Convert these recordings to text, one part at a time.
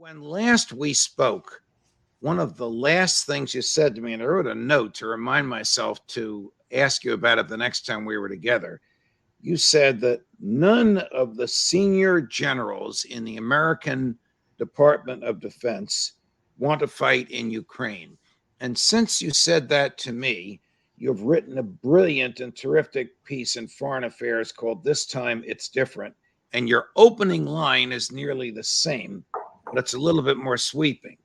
When last we spoke, one of the last things you said to me, and I wrote a note to remind myself to ask you about it the next time we were together. You said that none of the senior generals in the American Department of Defense want to fight in Ukraine. And since you said that to me, you've written a brilliant and terrific piece in Foreign Affairs called This Time It's Different. And your opening line is nearly the same, but it's a little bit more sweeping.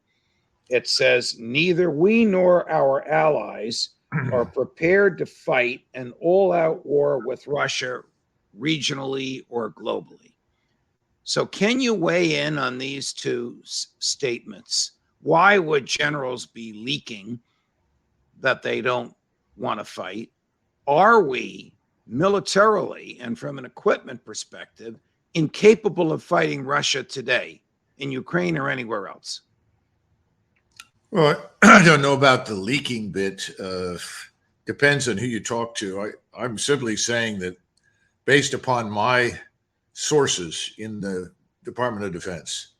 It says, neither we nor our allies are prepared to fight an all-out war with Russia regionally or globally. So can you weigh in on these two statements? Why would generals be leaking that they don't want to fight? Are we militarily and from an equipment perspective incapable of fighting Russia today in Ukraine or anywhere else? Well, I don't know about the leaking bit. Depends on who you talk to. I'm simply saying that based upon my sources in the Department of Defense,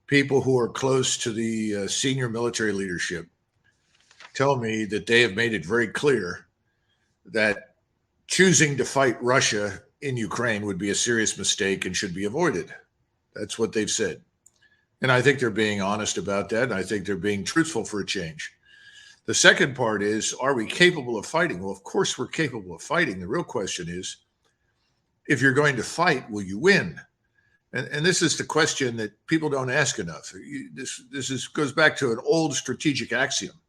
people who are close to the senior military leadership tell me that they have made it very clear that choosing to fight Russia in Ukraine would be a serious mistake and should be avoided. That's what they've said. And I think they're being honest about that. And I think they're being truthful for a change. The second part is, are we capable of fighting? Well, of course, we're capable of fighting. The real question is, if you're going to fight, will you win? And this is the question that people don't ask enough. This goes back to an old strategic axiom.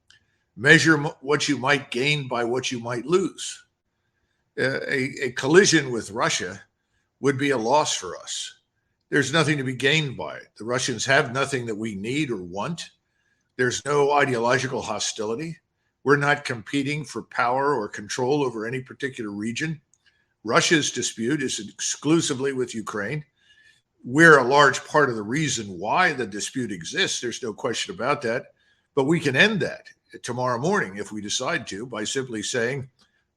Measure what you might gain by what you might lose. A collision with Russia would be a loss for us. There's nothing to be gained by it. The Russians have nothing that we need or want. There's no ideological hostility. We're not competing for power or control over any particular region. Russia's dispute is exclusively with Ukraine. We're a large part of the reason why the dispute exists. There's no question about that. But we can end that tomorrow morning if we decide to by simply saying,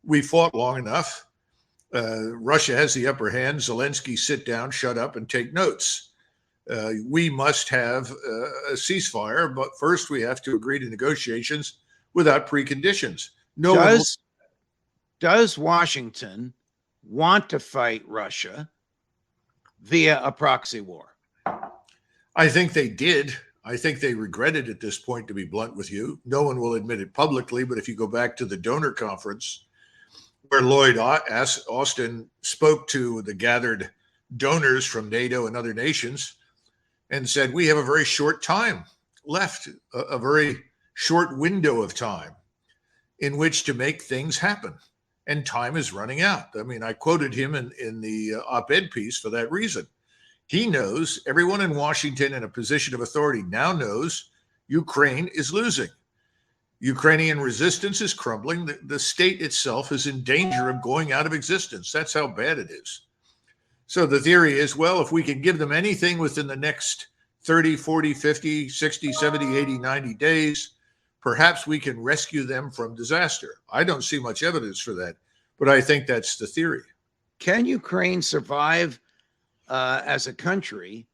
we fought long enough. Russia has the upper hand. Zelensky, sit down, shut up, and take notes. We must have a ceasefire, but first we have to agree to negotiations without preconditions. Does Washington want to fight Russia via a proxy war? I think they did. I think they regret it at this point, to be blunt with you. No one will admit it publicly, but if you go back to the donor conference where Lloyd Austin spoke to the gathered donors from NATO and other nations and said, we have a very short time left, a very short window of time in which to make things happen. And time is running out. I mean, I quoted him in the op-ed piece for that reason. He knows, everyone in Washington in a position of authority now knows Ukraine is losing. Ukrainian resistance is crumbling. The state itself is in danger of going out of existence. That's how bad it is. So the theory is, well, if we can give them anything within the next 30, 40, 50, 60, 70, 80, 90 days, perhaps we can rescue them from disaster. I don't see much evidence for that, but I think that's the theory. Can Ukraine survive as a country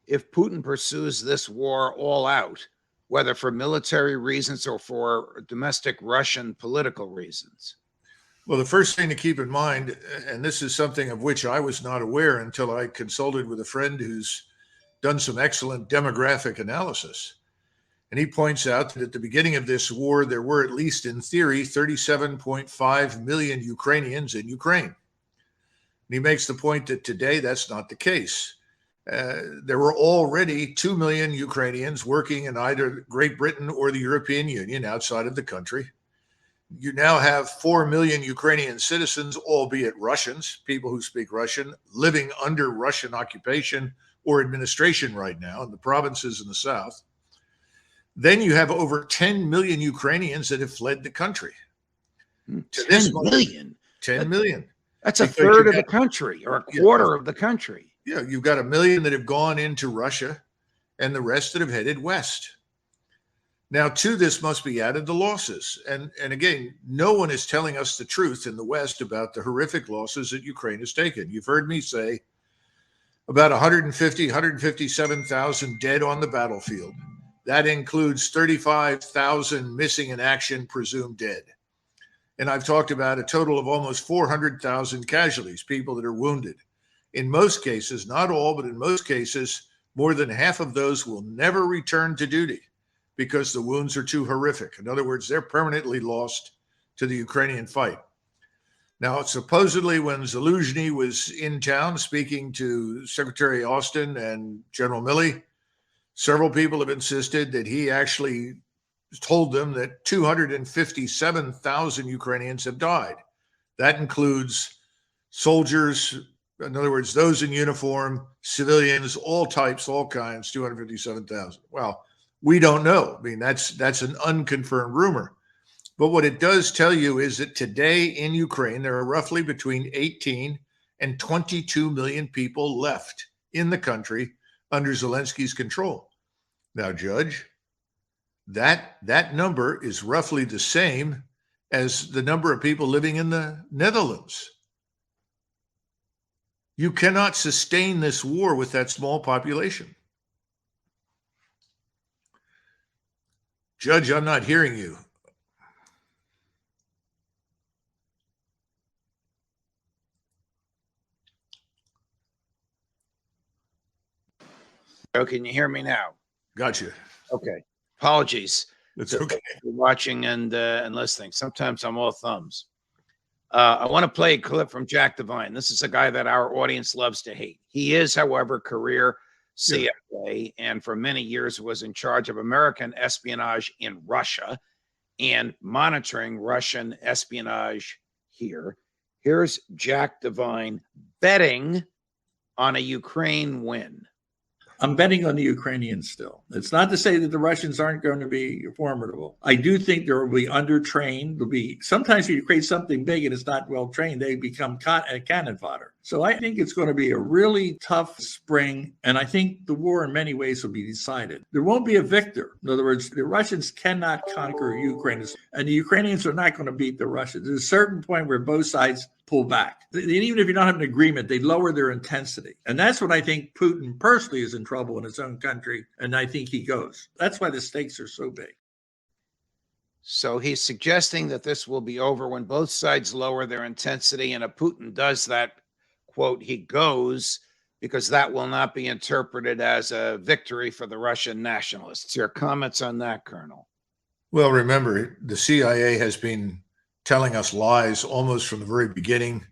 if Putin pursues this war all out, whether for military reasons or for domestic Russian political reasons? Well, the first thing to keep in mind, and this is something of which I was not aware until I consulted with a friend who's done some excellent demographic analysis. And he points out that at the beginning of this war, there were, at least in theory, 37.5 million Ukrainians in Ukraine. And he makes the point that today that's not the case. There were already 2 million Ukrainians working in either Great Britain or the European Union outside of the country. You now have 4 million Ukrainian citizens, albeit Russians, people who speak Russian, living under Russian occupation or administration right now in the provinces in the south. Then you have over 10 million Ukrainians that have fled the country. 10 million? 10 million. That's a third of the country or a quarter of the country. Yeah, you've got 1 million that have gone into Russia and the rest that have headed west. Now, to this must be added the losses. And again, no one is telling us the truth in the West about the horrific losses that Ukraine has taken. You've heard me say about 150, 157,000 dead on the battlefield. That includes 35,000 missing in action, presumed dead. And I've talked about a total of almost 400,000 casualties, people that are wounded. In most cases, not all, but in most cases, more than half of those will never return to duty because the wounds are too horrific. In other words, they're permanently lost to the Ukrainian fight. Now, supposedly when Zaluzhny was in town speaking to Secretary Austin and General Milley, several people have insisted that he actually told them that 257,000 Ukrainians have died. That includes soldiers, in other words, those in uniform, civilians, all types, all kinds, 257,000. Well, we don't know. I mean, that's an unconfirmed rumor. But what it does tell you is that today in Ukraine, there are roughly between 18 and 22 million people left in the country under Zelensky's control. Now, Judge, that number is roughly the same as the number of people living in the Netherlands. You cannot sustain this war with that small population. Judge, I'm not hearing you. Oh, can you hear me now? Gotcha. Okay. Apologies. That's okay. For watching and listening. Sometimes I'm all thumbs. I want to play a clip from Jack Devine. This is a guy that our audience loves to hate. He is, however, career CIA, and for many years was in charge of American espionage in Russia and monitoring Russian espionage here. Here's Jack Devine betting on a Ukraine win. I'm betting on the Ukrainians still. It's not to say that the Russians aren't going to be formidable. I do think there will be undertrained. There'll be sometimes when you create something big and it's not well trained, they become cannon fodder. So I think it's going to be a really tough spring, and I think the war in many ways will be decided. There won't be a victor. In other words, the Russians cannot conquer Ukraine, and the Ukrainians are not going to beat the Russians. There's a certain point where both sides pull back. And even if you don't have an agreement, they lower their intensity. And that's what I think Putin personally is in trouble in his own country, and I think he goes. That's why the stakes are so big. So he's suggesting that this will be over when both sides lower their intensity, and if Putin does that, quote, he goes, because that will not be interpreted as a victory for the Russian nationalists. Your comments on that, Colonel? Well, remember, the CIA has been telling us lies almost from the very beginning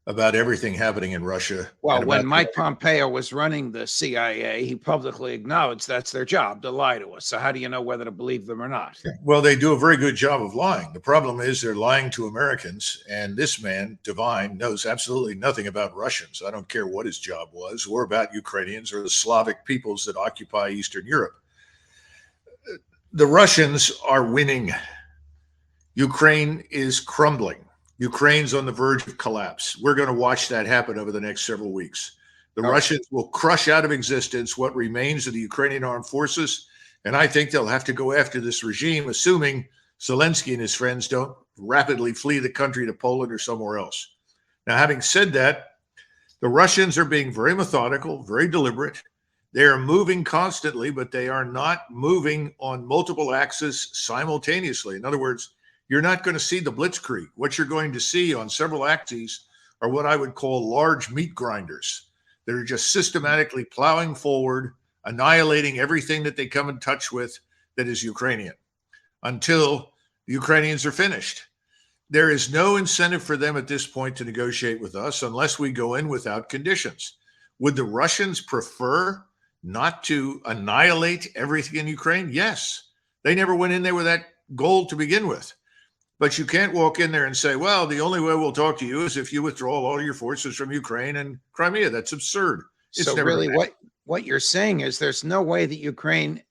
about everything happening in Russia. Well, when Mike Pompeo was running the CIA, he publicly acknowledged that's their job, to lie to us. So how do you know whether to believe them or not? Well, they do a very good job of lying. The problem is they're lying to Americans, and this man, Devine, knows absolutely nothing about Russians. I don't care what his job was, or about Ukrainians or the Slavic peoples that occupy Eastern Europe. The Russians are winning. Ukraine is crumbling. Ukraine's on the verge of collapse. We're going to watch that happen over the next several weeks. The Russians will crush out of existence what remains of the Ukrainian armed forces, and I think they'll have to go after this regime, assuming Zelensky and his friends don't rapidly flee the country to Poland or somewhere else. Now, having said that, the Russians are being very methodical, very deliberate. They are moving constantly, but they are not moving on multiple axes simultaneously. In other words, you're not going to see the blitzkrieg. What you're going to see on several axes are what I would call large meat grinders. They're just systematically plowing forward, annihilating everything that they come in touch with that is Ukrainian until the Ukrainians are finished. There is no incentive for them at this point to negotiate with us unless we go in without conditions. Would the Russians prefer not to annihilate everything in Ukraine? Yes. They never went in there with that goal to begin with. But you can't walk in there and say, well, the only way we'll talk to you is if you withdraw all your forces from Ukraine and Crimea. That's absurd. It's so really what you're saying is there's no way that Ukraine,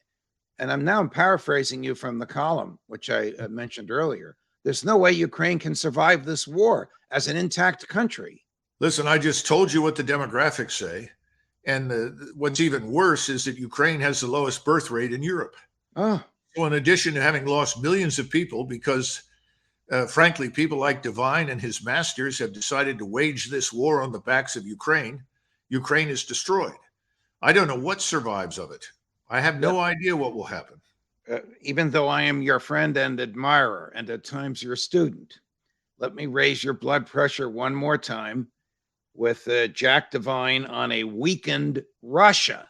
and I'm paraphrasing you from the column, which I mentioned earlier, there's no way Ukraine can survive this war as an intact country. Listen, I just told you what the demographics say. And what's even worse is that Ukraine has the lowest birth rate in Europe. Oh. So in addition to having lost millions of people because frankly, people like Devine and his masters have decided to wage this war on the backs of Ukraine. Ukraine is destroyed. I don't know what survives of it. I have no idea what will happen. Even though I am your friend and admirer, and at times your student, let me raise your blood pressure one more time with Jack Devine on a weakened Russia.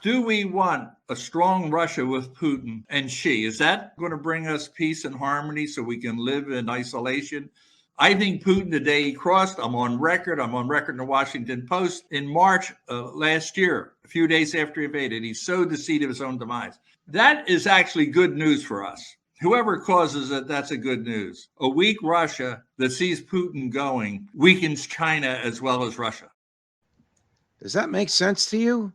Do we want a strong Russia with Putin and Xi? Is that going to bring us peace and harmony so we can live in isolation? I think Putin today, he crossed, I'm on record in the Washington Post in March last year, a few days after he invaded. He sowed the seed of his own demise. That is actually good news for us. Whoever causes it, that's a good news. A weak Russia that sees Putin going weakens China as well as Russia. Does that make sense to you?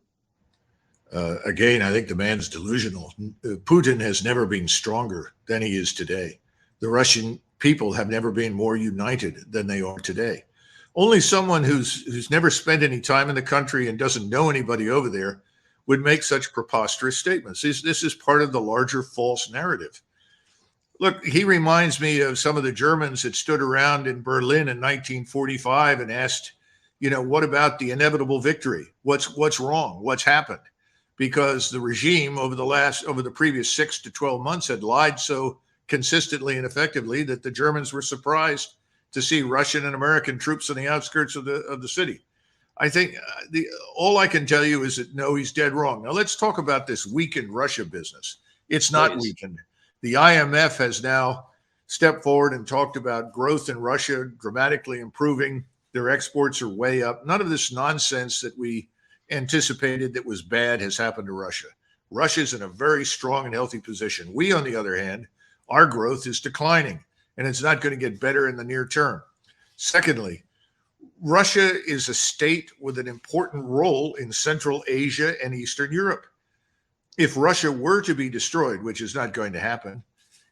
Again, I think the man's delusional. Putin has never been stronger than he is today. The Russian people have never been more united than they are today. Only someone who's never spent any time in the country and doesn't know anybody over there would make such preposterous statements. This is part of the larger false narrative. Look, he reminds me of some of the Germans that stood around in Berlin in 1945 and asked, what about the inevitable victory? What's wrong? What's happened? Because the regime over the previous 6 to 12 months had lied so consistently and effectively that the Germans were surprised to see Russian and American troops on the outskirts of the city. I think all I can tell you is that no, he's dead wrong. Now let's talk about this weakened Russia business. It's not weakened. The IMF has now stepped forward and talked about growth in Russia dramatically improving. Their exports are way up. None of this nonsense that we anticipated that was bad has happened to Russia. Russia's in a very strong and healthy position. We, on the other hand, our growth is declining, and it's not going to get better in the near term. Secondly, Russia is a state with an important role in Central Asia and Eastern Europe. If Russia were to be destroyed, which is not going to happen,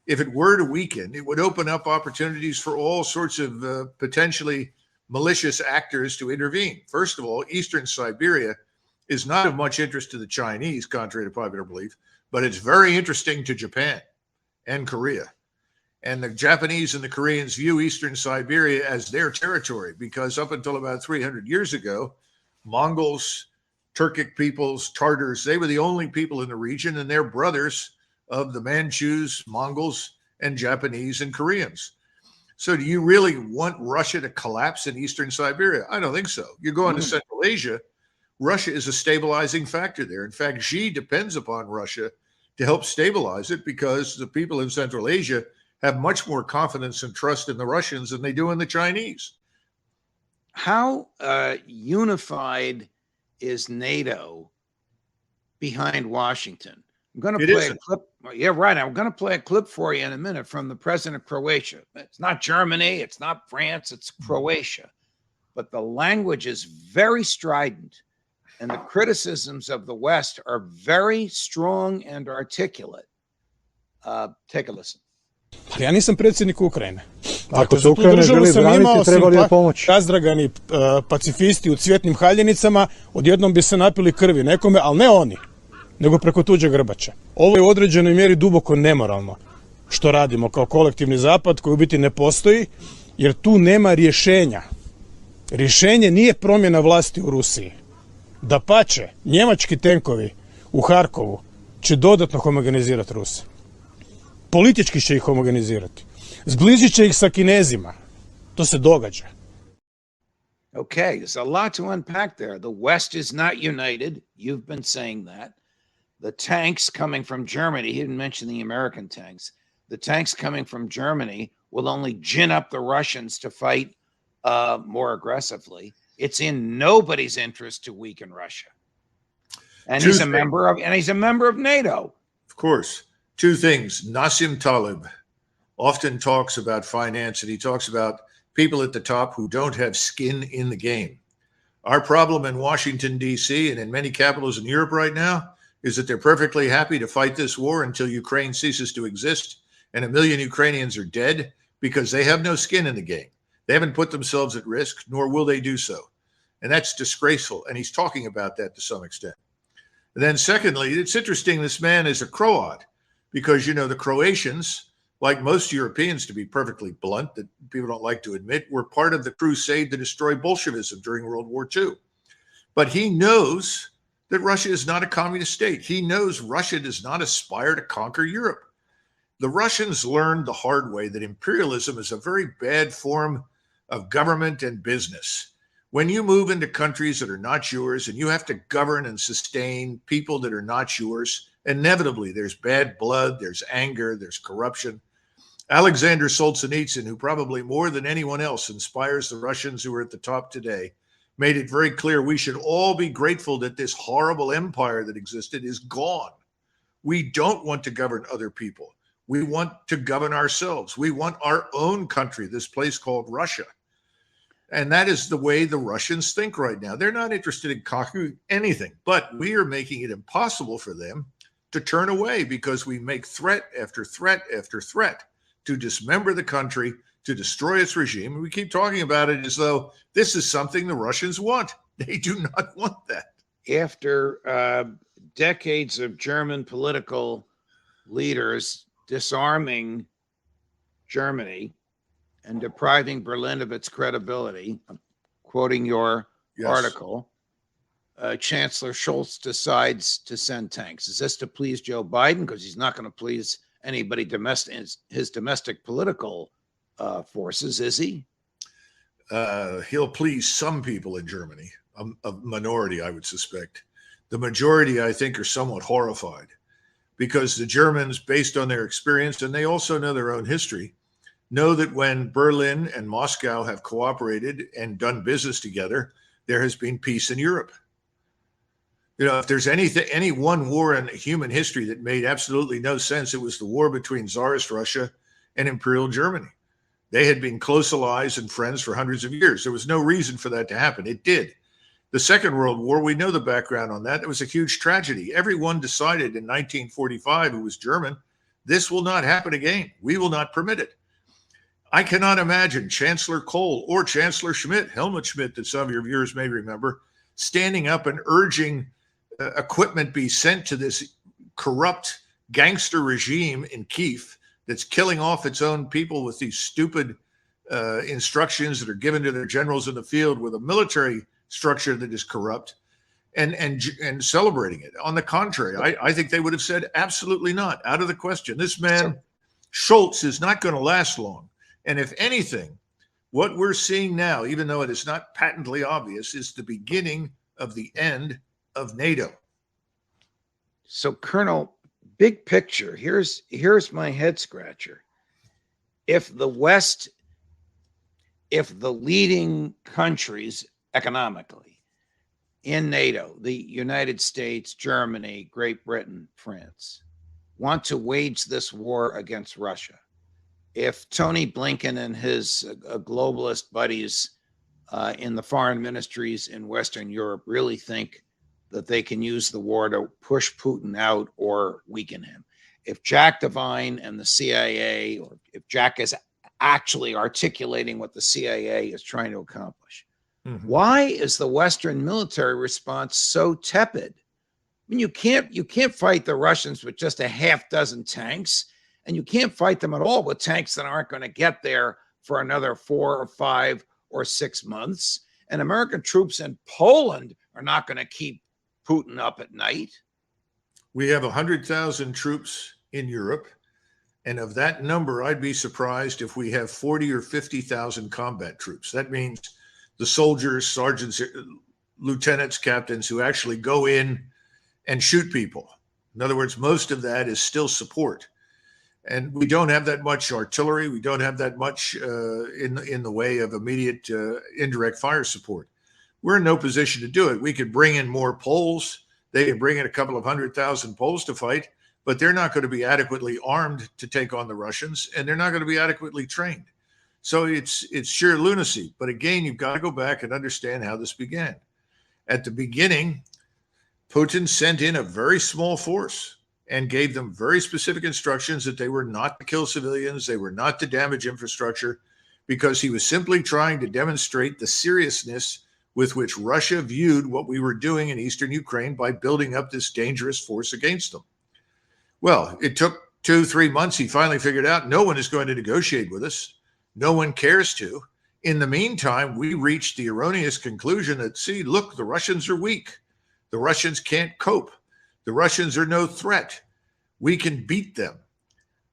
if it were to weaken, it would open up opportunities for all sorts of potentially malicious actors to intervene. First of all, Eastern Siberia is not of much interest to the Chinese, contrary to popular belief, but it's very interesting to Japan and Korea. And the Japanese and the Koreans view Eastern Siberia as their territory because up until about 300 years ago, Mongols, Turkic peoples, Tartars, they were the only people in the region, and they're brothers of the Manchus, Mongols, and Japanese and Koreans. So do you really want Russia to collapse in Eastern Siberia? I don't think so. You go into Central Asia, Russia is a stabilizing factor there. In fact, Xi depends upon Russia to help stabilize it because the people in Central Asia have much more confidence and trust in the Russians than they do in the Chinese. How unified is NATO behind Washington? I'm going to play a clip. Yeah, right. I'm going to play a clip for you in a minute from the president of Croatia. It's not Germany. It's not France. It's Croatia. But the language is very strident, and the criticisms of the West are very strong and articulate. Take a listen. Ja nisam predsjednik Ukrajine. Ako se Ukrajina želi braniti, trebali je pomoći. Razdragani pacifisti u cvjetnim haljenicama odjednom bi se napili krvi nekome, ali ne oni, nego preko tuđeg grbača. Ovo je u određenoj mjeri duboko nemoralno što radimo kao kolektivni zapad koji u biti ne postoji, jer tu nema rješenja. Rješenje nije promjena vlasti u Rusiji. Dapače, njemački tenkovi u Harkovu će dodatno homogenizirati Ruse. Politički će ih homogenizirati. Zbližit će ih sa Kinezima. To se događa. Okay, there's a lot to unpack there. The West is not united. You've been saying that. The tanks coming from Germany, he didn't mention the American tanks. The tanks coming from Germany will only gin up the Russians to fight more aggressively. It's in nobody's interest to weaken Russia. And he's a member of NATO. Of course. Two things. Nassim Taleb often talks about finance, and he talks about people at the top who don't have skin in the game. Our problem in Washington, D.C., and in many capitals in Europe right now is that they're perfectly happy to fight this war until Ukraine ceases to exist, and 1 million Ukrainians are dead because they have no skin in the game. They haven't put themselves at risk, nor will they do so. And that's disgraceful, and he's talking about that to some extent. And then secondly, it's interesting this man is a Croat because, the Croatians, like most Europeans, to be perfectly blunt, that people don't like to admit, were part of the crusade to destroy Bolshevism during World War II. But he knows that Russia is not a communist state. He knows Russia does not aspire to conquer Europe. The Russians learned the hard way that imperialism is a very bad form of government and business. When you move into countries that are not yours and you have to govern and sustain people that are not yours, inevitably there's bad blood, there's anger, there's corruption. Alexander Solzhenitsyn, who probably more than anyone else inspires the Russians who are at the top today, made it very clear we should all be grateful that this horrible empire that existed is gone. We don't want to govern other people. We want to govern ourselves. We want our own country, this place called Russia. And that is the way the Russians think right now. They're not interested in conquering anything, but we are making it impossible for them to turn away because we make threat after threat after threat to dismember the country, to destroy its regime. And we keep talking about it as though this is something the Russians want. They do not want that. After decades of German political leaders disarming Germany and depriving Berlin of its credibility, I'm quoting your article, Chancellor Scholz decides to send tanks. Is this to please Joe Biden? Because he's not going to please anybody his domestic political forces, is he? He'll please some people in Germany, a minority, I would suspect. The majority, I think, are somewhat horrified because the Germans, based on their experience, and they also know their own history, know that when Berlin and Moscow have cooperated and done business together, there has been peace in Europe. You know, if there's any one war in human history that made absolutely no sense, it was the war between Tsarist Russia and Imperial Germany. They had been close allies and friends for hundreds of years. There was no reason for that to happen. It did. The Second World War, we know the background on that. It was a huge tragedy. Everyone decided in 1945, who was German, this will not happen again. We will not permit it. I cannot imagine Chancellor Kohl or Chancellor Schmidt, Helmut Schmidt, that some of your viewers may remember, standing up and urging equipment be sent to this corrupt gangster regime in Kyiv that's killing off its own people with these stupid instructions that are given to their generals in the field with a military structure that is corrupt and celebrating it. On the contrary, I think they would have said absolutely not, out of the question. This man, Scholz, is not going to last long. And if anything, what we're seeing now, even though it is not patently obvious, is the beginning of the end of NATO. So, Colonel, big picture, here's my head scratcher. If the West, if the leading countries economically in NATO, the United States, Germany, Great Britain, France, want to wage this war against Russia, if Tony Blinken and his globalist buddies in the foreign ministries in Western Europe really think that they can use the war to push Putin out or weaken him, if Jack Devine and the CIA, or if Jack is actually articulating what the CIA is trying to accomplish, why is the Western military response so tepid? I mean, you can't fight the Russians with just a half dozen tanks, and you can't fight them at all with tanks that aren't going to get there for another 4 or 5 or 6 months. And American troops in Poland are not going to keep Putin up at night. We have 100,000 troops in Europe. And of that number, I'd be surprised if we have 40 or 50,000 combat troops. That means the soldiers, sergeants, lieutenants, captains who actually go in and shoot people. In other words, most of that is still support. And we don't have that much artillery. We don't have that much in the way of immediate indirect fire support. We're in no position to do it. We could bring in more Poles. They can bring in a couple of 100,000 Poles to fight, but they're not going to be adequately armed to take on the Russians, and they're not going to be adequately trained. So it's sheer lunacy. But again, you've got to go back and understand how this began. At the beginning, Putin sent in a very small force and gave them very specific instructions that they were not to kill civilians, they were not to damage infrastructure, because he was simply trying to demonstrate the seriousness with which Russia viewed what we were doing in eastern Ukraine by building up this dangerous force against them. Well, it took 2-3 months. He finally figured out no one is going to negotiate with us. No one cares to. In the meantime, we reached the erroneous conclusion that, see, look, the Russians are weak. The Russians can't cope. The Russians are no threat. We can beat them.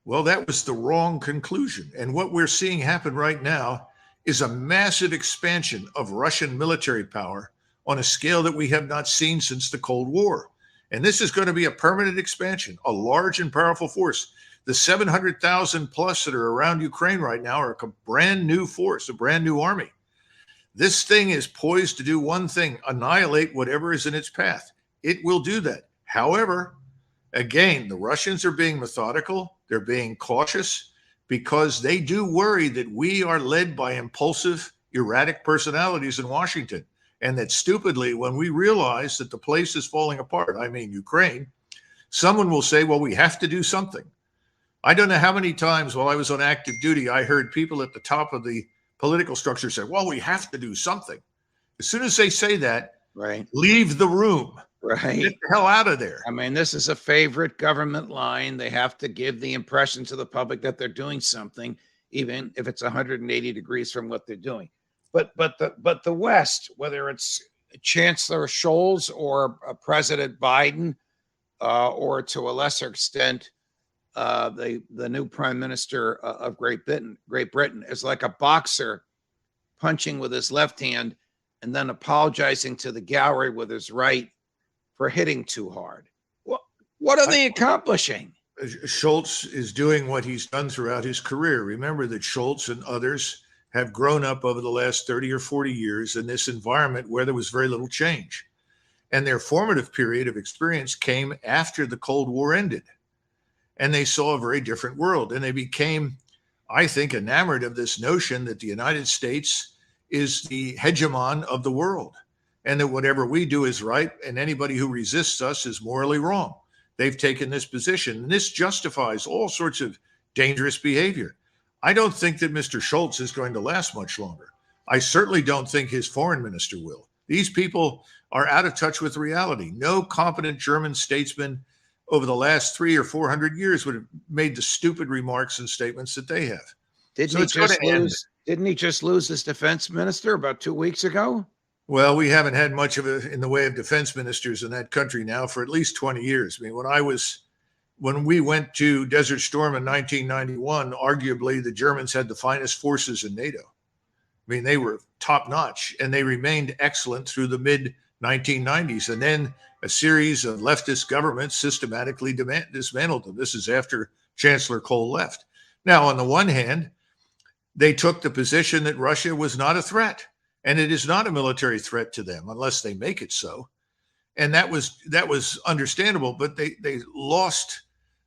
Well, that was the wrong conclusion. And what we're seeing happen right now is a massive expansion of Russian military power on a scale that we have not seen since the Cold War. And this is going to be a permanent expansion, a large and powerful force. The 700,000 plus that are around Ukraine right now are a brand new force, a brand new army. This thing is poised to do one thing: annihilate whatever is in its path. It will do that. However, again, the Russians are being methodical. They're being cautious because they do worry that we are led by impulsive, erratic personalities in Washington. And that stupidly, when we realize that the place is falling apart, I mean Ukraine, someone will say, well, we have to do something. I don't know how many times while I was on active duty, I heard people at the top of the political structure say, well, we have to do something. As soon as they say that, Right. leave the room. Right. Get the hell out of there. I mean, this is a favorite government line. They have to give the impression to the public that they're doing something, even if it's 180 degrees from what they're doing. But the West, whether it's Chancellor Scholz or President Biden, or to a lesser extent, the new Prime Minister of Great Britain, is like a boxer punching with his left hand and then apologizing to the gallery with his right for hitting too hard. What are they accomplishing? Scholz is doing what he's done throughout his career. Remember that Scholz and others have grown up over the last 30 or 40 years in this environment where there was very little change. And their formative period of experience came after the Cold War ended. And they saw a very different world. And they became, I think, enamored of this notion that the United States is the hegemon of the world, and that whatever we do is right, and anybody who resists us is morally wrong. They've taken this position, and this justifies all sorts of dangerous behavior. I don't think that Mr. Scholz is going to last much longer. I certainly don't think his foreign minister will. These people are out of touch with reality. No competent German statesman over the last 300 or 400 years would have made the stupid remarks and statements that they have. Didn't he just lose his defense minister about 2 weeks ago? Well, we haven't had much of it in the way of defense ministers in that country now for at least 20 years. I mean, when we went to Desert Storm in 1991, arguably the Germans had the finest forces in NATO. I mean, they were top notch, and they remained excellent through the mid 1990s. And then a series of leftist governments systematically dismantled them. This is after Chancellor Kohl left. Now, on the one hand, they took the position that Russia was not a threat, and it is not a military threat to them unless they make it so. And that was understandable, but they lost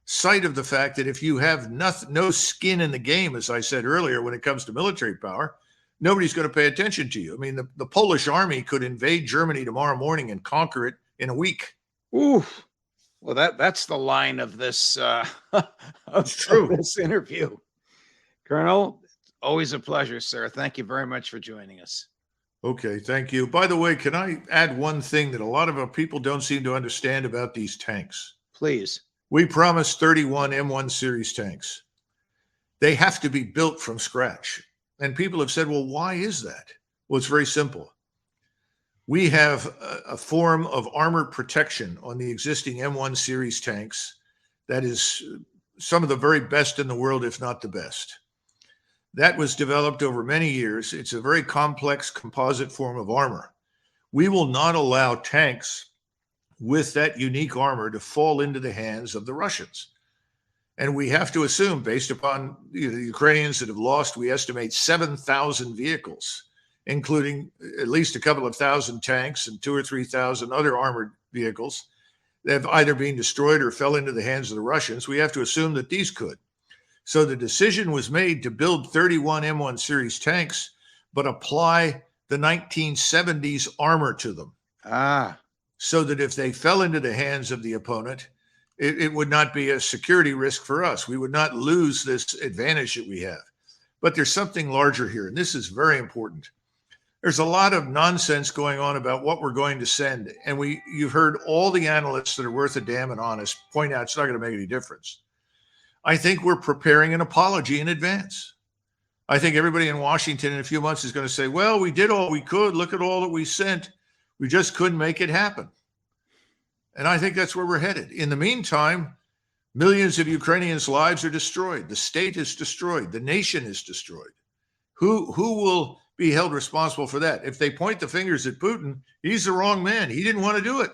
sight of the fact that if you have no skin in the game, as I said earlier, when it comes to military power, nobody's going to pay attention to you. I mean, the Polish army could invade Germany tomorrow morning and conquer it in a week. Ooh, well, that's the line of this this interview. Colonel, always a pleasure, sir. Thank you very much for joining us. Okay, thank you. By the way, can I add one thing that a lot of our people don't seem to understand about these tanks? Please. We promised 31 M1 series tanks. They have to be built from scratch. And people have said, well, why is that? Well, it's very simple. We have a form of armor protection on the existing M1 series tanks that is some of the very best in the world, if not the best. That was developed over many years. It's a very complex composite form of armor. We will not allow tanks with that unique armor to fall into the hands of the Russians. And we have to assume, based upon the Ukrainians that have lost, we estimate 7,000 vehicles, including at least a couple of thousand tanks and 2,000 or 3,000 other armored vehicles that have either been destroyed or fell into the hands of the Russians. We have to assume that these could. So the decision was made to build 31 M1 series tanks, but apply the 1970s armor to them. So that if they fell into the hands of the opponent, it would not be a security risk for us. We would not lose this advantage that we have. But there's something larger here, and this is very important. There's a lot of nonsense going on about what we're going to send. And you've heard all the analysts that are worth a damn and honest point out it's not going to make any difference. I think we're preparing an apology in advance. I think everybody in Washington in a few months is going to say, well, we did all we could. Look at all that we sent. We just couldn't make it happen. And I think that's where we're headed. In the meantime, millions of Ukrainians' lives are destroyed. The state is destroyed. The nation is destroyed. Who will be held responsible for that? If they point the fingers at Putin, he's the wrong man. He didn't want to do it.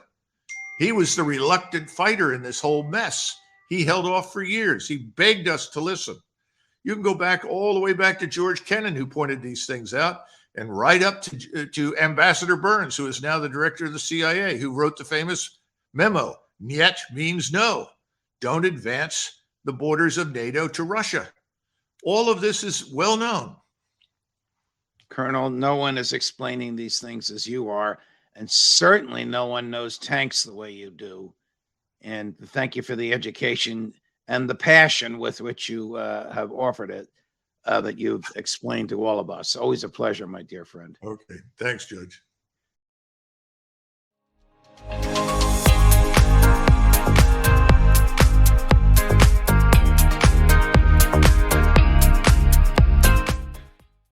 He was the reluctant fighter in this whole mess. He held off for years. He begged us to listen. You can go back all the way back to George Kennan, who pointed these things out, and right up to Ambassador Burns, who is now the director of the CIA, who wrote the famous memo, "Niet means no. Don't advance the borders of NATO to Russia." All of this is well known. Colonel, no one is explaining these things as you are, and certainly no one knows tanks the way you do. And thank you for the education and the passion with which you have offered it, that you've explained to all of us. Always a pleasure, my dear friend. Okay. Thanks, Judge.